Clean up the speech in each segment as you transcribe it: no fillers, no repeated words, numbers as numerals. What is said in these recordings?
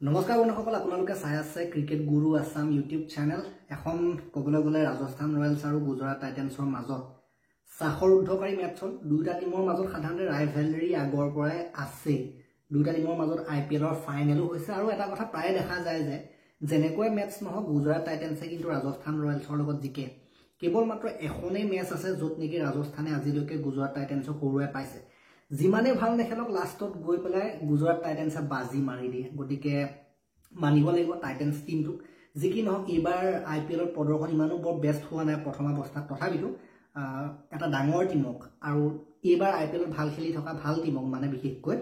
নমস্কাৰ বন্ধুসকল, আপোনালোকে চাই আছে ক্ৰিকেট গুৰু আছাম ইউটিউব চেনেল। এখন ক'বলৈ গ'লে ৰাজস্থান ৰয়েলছ আৰু গুজৰাট টাইটেন্সৰ মাজত চাহৰ উদ্ধকাৰী মেটছত দুটা টিমৰ মাজত সাধাৰণতে ৰাইভেলৰী আগৰ পৰাই আছে। দুটা টিমৰ মাজত IPLৰ ফাইনেলো হৈছে আৰু এটা কথা প্ৰায় দেখা যায় যে যেনেকৈ মেটছ নহওক গুজৰাট টাইটেন্সে কিন্তু ৰাজস্থান ৰয়েলছৰ লগত জিকে। কেৱল মাত্ৰ এখনেই মেটছ আছে য'ত নেকি ৰাজস্থানে আজিলৈকে গুজৰাট টাইটেন্সক হৰুৱাই পাইছে। যিমানে ভাল নেখেলক লাষ্টত গৈ পেলাই গুজৰাট টাইটেন্সে বাজি মাৰি দিয়ে। গতিকে মানিব লাগিব টাইটেন্স টিমটোক। যি কি নহওক এইবাৰ IPLৰ প্ৰদৰ্শন ইমানো বৰ বেষ্ট হোৱা নাই প্ৰথম অৱস্থাত, তথাপিতো এটা ডাঙৰ টিমক আৰু এইবাৰ IPLত ভাল খেলি থকা ভাল টিমক মানে বিশেষকৈ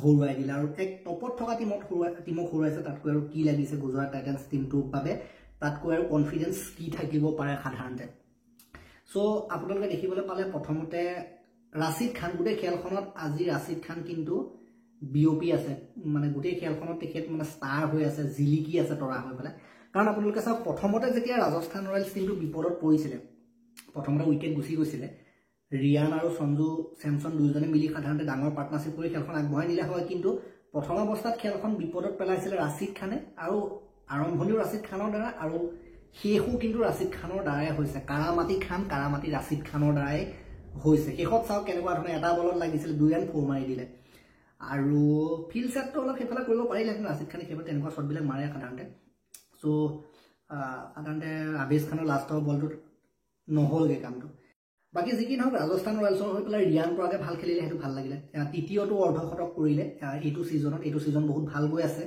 হৰুৱাই দিলে আৰু এক টপত থকা টিমক হৰুৱাইছে। তাতকৈ আৰু কি লাগিছে গুজৰাট টাইটেন্স টিমটোৰ বাবে, তাতকৈ আৰু কনফিডেন্স কি থাকিব পাৰে সাধাৰণতে। চ' আপোনালোকে দেখিবলৈ পালে প্ৰথমতে ৰাছিদ খান, গোটেই খেলখনত আজি ৰাছিদ খান কিন্তু বিঅপি আছে, মানে গোটেই খেলখনত তেখেত মানে ষ্টাৰ হৈ আছে, জিলিকি আছে তৰা হৈ পেলাই। কাৰণ আপোনালোকে চাওক প্ৰথমতে যেতিয়া ৰাজস্থান ৰয়েলছ টিমটো বিপদত পৰিছিলে, প্ৰথমতে উইকেট গুচি গৈছিলে, ৰিয়ান আৰু সঞ্জু চেমছন দুয়োজনে মিলি সাধাৰণতে ডাঙৰ পাৰ্টনাৰশ্বিপ কৰি খেলখন আগবঢ়াই নিলে হয়। কিন্তু প্ৰথম অৱস্থাত খেলখন বিপদত পেলাইছিলে ৰাছিদ খানে আৰু আৰম্ভণিও ৰাছিদ খানৰ দ্বাৰা আৰু শেষো কিন্তু ৰাছিদ খানৰ দ্বাৰাই হৈছে। কাৰামাটি ৰাছিদ খানৰ দ্বাৰাই হৈছে। শেষত চাওক কেনেকুৱা ধৰণে এটা বলত লাগিছিলে 2 ৰান 4 মাৰি দিলে আৰু ফিল্ড ছেটটো অলপ সেইফালে কৰিব পাৰিলেহেঁতেন। ৰাছিদ খানে সেইফালে তেনেকুৱা শ্বটবিলাক মাৰে সাধাৰণতে। চ' সাধাৰণতে আবেজ খানৰ লাষ্টৰ বলটোত নহ'লগৈ কামটো। বাকী যি কি নহওক ৰাজস্থান ৰয়েলছৰ হৈ পেলাই ৰিয়ান পৰাগে ভাল খেলিলে, সেইটো ভাল লাগিলে। তৃতীয়টো অৰ্ধশতক কৰিলে এইটো ছিজন বহুত ভাল গৈ আছে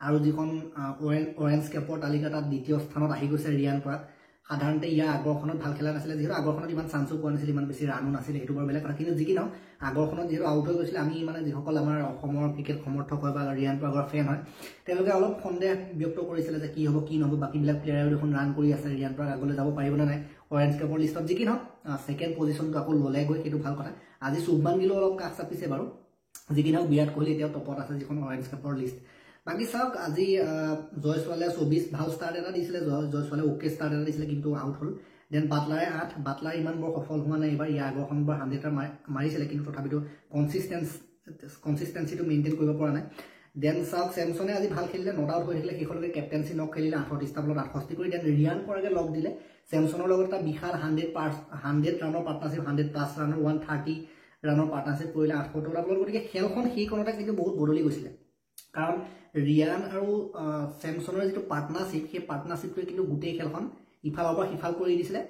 আৰু যিখন অৰেঞ্জ কেপৰ তালিকা তাত দ্বিতীয় স্থানত আহি গৈছে ৰিয়ান পৰাগ। সাধাৰণতে ইয়াৰ আগৰখনত ভাল খেলা নাছিলে, যিহেতু আগৰখনত ইমান চান্সো পোৱা নাছিলে, ইমান বেছি ৰানো নাছিলে, সেইটো বাৰু বেলেগ কথা। কিন্তু যি কি নহওক আগৰখনত যিহেতু আউট হৈ গৈছিলে, আমি মানে যিসকল আমাৰ অসমৰ ক্ৰিকেট সমৰ্থক হয় বা ৰিয়ান পৰাগৰ ফেন হয়, তেওঁলোকে অলপ সন্দেহ ব্যক্ত কৰিছিলে যে কি হ'ব কি নহ'ব, বাকীবিলাক প্লেয়াৰেও দেখোন ৰান কৰি আছে, ৰিয়ান পৰাগ আগলৈ যাব পাৰিবনে নাই অৰেঞ্জ কেপৰ লিষ্টত। যি কি নহওক ছেকেণ্ড পজিশ্যনটো আকৌ ল'লে গৈ, সেইটো ভাল কথা। আজি শুভমান গিলো অলপ কাষ চাপিছে বাৰু। যি কি নহওক বিৰাট কোহলি এতিয়াও টপত আছে যিখন অৰেঞ্জ কেপৰ লিষ্ট। বাকী চাওক আজি জয়ছোৱালে 24 ভাল ষ্টাৰ্ট এটা দিছিলে, জয়ছোৱালে অ'কে ষ্টাৰ্ট এটা দিছিলে কিন্তু আউট হ'ল। দেন বাটলাৰে 8, বাটলাৰ ইমান বৰ সফল হোৱা নাই এইবাৰ। ইয়াৰ আগৰখন বাৰ 100 মাৰিছিলে কিন্তু তথাপিতো কনচিষ্টেঞ্চিটো মেইনটেইন কৰিব পৰা নাই। দেন চাওক চেমছনে আজি ভাল খেলিলে, নট আউট হৈ থাকিলে, শেষলৈকে কেপ্টেঞ্চি নক খেলিলে 38টা বলত 68 কৰি। দেন ৰিয়ান পৰাগে লগ দিলে চেমছনৰ লগত এটা বিশাল 100 ৰানৰ পাৰ্টনাৰশ্বিপ, 100+ ৰানৰ 130 ৰানৰ পাৰ্টনাৰশ্বিপ কৰিলে 78টা বলত। গতিকে খেলখন সেইখনতে কিন্তু বহুত বদলি গৈছিলে, কাৰণ ৰিয়ান আৰু চেমছনৰ যিটো পাৰ্টনাৰশ্বিপ, সেই পাৰ্টনাৰশ্বিপটোৱে কিন্তু গোটেই খেলখন ইফালৰ পৰা সিফাল কৰি দিছিলে।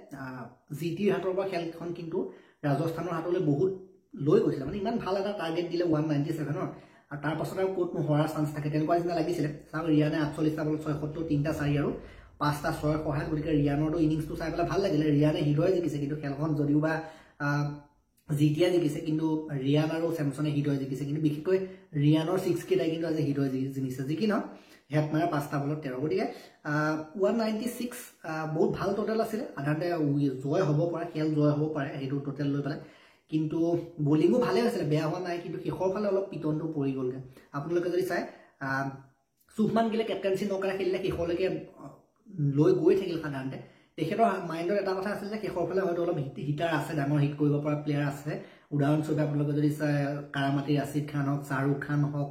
GTৰ হাতৰ পৰা খেলখন কিন্তু ৰাজস্থানৰ হাতলৈ বহুত লৈ গৈছিলে, মানে ইমান ভাল এটা টাৰ্গেট দিলে 197ৰ, আৰু তাৰ পাছত আৰু ক'তনো হৰাৰ চান্স থাকে তেনেকুৱা নিচিনা লাগিছিলে। চাওক ৰিয়ানে 48টা বলত 76, 3টা 4 আৰু 5টা 6 সহায়। গতিকে ৰিয়ানৰটো ইনিংছটো চাই পেলাই ভাল লাগিলে। ৰিয়ানে হৃদয় জিকিছে, কিন্তু খেলখন যদিও বা জিটিয়া জিকিছে, কিন্তু ৰিয়ান আৰু চেমছনে হৃদয় জিকিছে। কিন্তু বিশেষকৈ ৰিয়ানৰ 6 কেইটাই কিন্তু আজি হৃদয় জিকিছে। যি কি নহওক হেট মাৰে 5টা বলত 13। গতিকে 196 বহুত ভাল টোটেল আছিলে। সাধাৰণতে জয় হ'ব পাৰে, খেল জয় হ'ব পাৰে সেইটো টোটেল লৈ পেলাই। কিন্তু বলিঙো ভালে হৈছিলে, বেয়া হোৱা নাই, কিন্তু শেষৰ ফালে অলপ পিটনটো পৰি গ'লগৈ। আপোনালোকে যদি চাই শুভমান গিলে কেপ্টেঞ্চি নকৰা খেলিলে, শেষলৈকে লৈ গৈ থাকিল। সাধাৰণতে তেখেতৰ মাইণ্ডত এটা কথা আছিল যে শেষৰ ফালে হয়তো অলপ হিটাৰ আছে, ডাঙৰ হিট কৰিব পৰা প্লেয়াৰ আছে। উদাহৰণস্বৰূপে আপোনালোকে যদি চাই কাৰামাটি ৰাছিদ খান হওক, শ্বাহৰুখ খান হওক,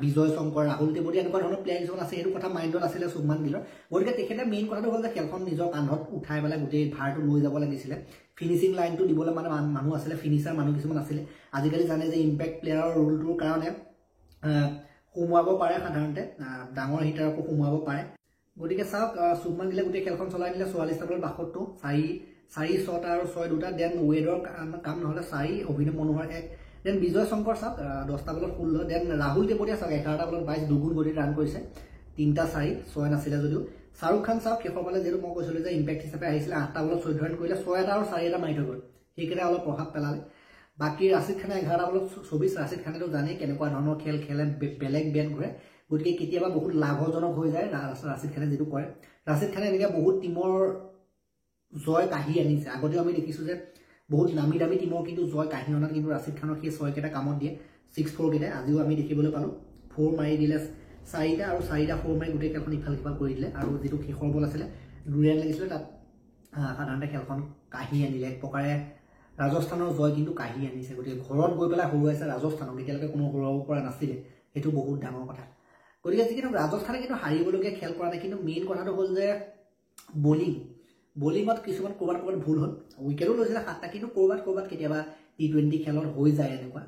বিজয় শংকৰ, ৰাহুল ত্ৰিপাঠী, এনেকুৱা ধৰণৰ প্লেয়াৰ কিছুমান আছে। সেইটো কথা মাইণ্ডত আছিলে শুভমান গিলৰ। গতিকে তেখেতে মেইন কথাটো হ'ল যে খেলখন নিজৰ কান্ধত উঠাই পেলাই গোটেই ভাৰটো লৈ যাব লাগিছিলে। ফিনিচিং লাইনটো দিবলৈ মানে মানুহ আছিলে, ফিনিচাৰ মানুহ কিছুমান আছিলে। আজিকালি জানে যে ইম্পেক্ট প্লেয়াৰৰ ৰোলটোৰ কাৰণে সোমোৱাব পাৰে, সাধাৰণতে ডাঙৰ হিটাৰকো সোমোৱাব পাৰে। গতিকে চাওক শুভমান গিলে গোটেই খেলখন চলাই দিলে 44টা বলত 72, 4 6টা আৰু 6 2টা। দেন ৱেডৰ কাম নহ'লে 4, অভিনৱ মনোহৰ 1। দেন বিজয় শংকৰ চাওক 10টা বলত 16। দেন ৰাহুল ত্ৰিপাঠীয়ে চাওক 11টা বলত 22, দুগুণ গতিত ৰান কৰিছে, 3টা 4, 6 নাছিলে যদিও। শ্বাহৰুখ খান চাওক শেষৰ ফালে যিহেতু মই কৈছিলোঁ যে ইম্পেক্ট হিচাপে আহিছিলে, 8টা বলত 14 ৰান কৰিলে, 6 এটা আৰু 4 এটা মাৰি থৈ গ'ল, সেইকেইটা অলপ প্ৰভাৱ পেলালে। বাকী ৰাছিদ খানে 11টা বলত 24। ৰাছিদ খানেতো জানেই কেনেকুৱা ধৰণৰ খেল খেলে, বেলেগ বেট ঘূৰে। গতিকে কেতিয়াবা বহুত লাভজনক হৈ যায় ৰাছিদ খানে যিটো কৰে। ৰাছিদ খানে এনেকৈ বহুত টিমৰ জয় কাঢ়ি আনিছে। আগতেও আমি দেখিছোঁ যে বহুত দামী দামী টিমৰ কিন্তু জয় কাঢ়ি অনাত কিন্তু ৰাছিদ খানৰ সেই 6 কেইটা কামত দিয়ে, 6-4 কেইটাই। আজিও আমি দেখিবলৈ পালোঁ 4 মাৰি দিলে 4টা আৰু 4টা 4 মাৰি গোটেই খেলখন ইফাল সিফাল কৰি দিলে। আৰু যিটো শেষৰ বল আছিলে 2 ৰান লাগিছিলে, তাত সাধাৰণতে খেলখন কাঢ়ি আনিলে। এক প্ৰকাৰে ৰাজস্থানৰ জয় কিন্তু কাঢ়ি আনিছে। গতিকে ঘৰত গৈ পেলাই হৰুৱাইছে ৰাজস্থানক, এতিয়ালৈকে কোনো হৰুৱাব পৰা নাছিলে, সেইটো বহুত ডাঙৰ কথা। গতিকে যিকিনো ৰাজস্থানে কিন্তু হাৰিবলগীয়া খেল কৰা নাই কিন্তু মেইন কথাটো হ'ল যে বলিঙত কিছুমান ক'ৰবাত ভুল হ'ল উইকেটো লৈছিলে 7টা কিন্তু ক'ৰবাত কেতিয়াবা T20 খেলত হৈ যায় এনেকুৱা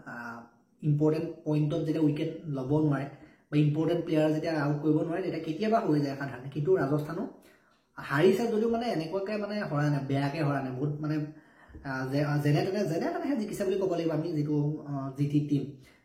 ইম্পৰ্টেণ্ট পইণ্টত যেতিয়া উইকেট ল'ব নোৱাৰে বা ইম্পৰ্টেণ্ট প্লেয়াৰ যেতিয়া আউট কৰিব নোৱাৰে তেতিয়া কেতিয়াবা হৈ যায় সাধাৰণতে কিন্তু ৰাজস্থানো হাৰিছে যদিও মানে এনেকুৱাকৈ মানে হৰা নাই বেয়াকৈ হৰা নাই বহুত মানে যেনে তেনেহে জিকিছে বুলি ক'ব লাগিব আমি যিটো জিটি টীম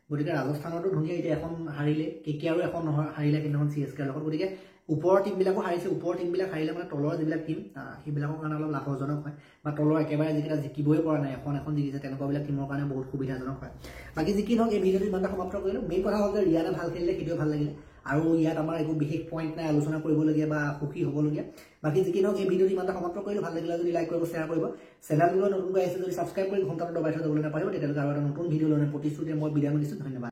গতিকে ৰাজস্থানতো ধুনীয়া এতিয়া এখন হাৰিলে কেকেআৰো এখন হাৰিলে কিন্তু CSKৰ লগত গতিকে ওপৰৰ টীমবিলাকো হাৰিছে ওপৰৰ টীমবিলাক হাৰিলে মানে তলৰ যিবিলাক টীম সেইবিলাকৰ কাৰণে অলপ লাভজনক হয় বা তলৰ একেবাৰে যিকেইটা জিকিবই পৰা নাই এখন জিকিছে তেনেকুৱাবিলাক টীমৰ কাৰণে বহুত সুবিধাজনক হয় বাকী যি কি নহওক এই ভিডিঅ'টো ইমানটা সমাপ্ত কৰিলোঁ মেইন কথা হ'ল যে ৰিয়ানে ভাল খেলিলে সেইটোৱে ভাল লাগিলে আৰু ইয়াত আমাৰ একো বিশেষ পইণ্ট নাই আলোচনা কৰিবলগীয়া বা সুখী হ'বলগীয়া বাকী যি কি নহওক এই ভিডিঅ'টো ইমানটা সমাপ্ত কৰিলোঁ ভাল লাগিলে যদি লাইক কৰিব শ্বেয়াৰ কৰিব চেনেললৈ নতুনকৈ আহিছে যদি ছাবস্ক্ৰাইব কৰি ঘণ্টাটো দবাই থৈ যাবলৈ নাপাৰিব তেতিয়ালৈকে আৰু এটা নতুন ভিডিঅ' লৈ প্ৰতিশ্ৰুতিৰে মই বিদায় দিছোঁ ধন্যবাদ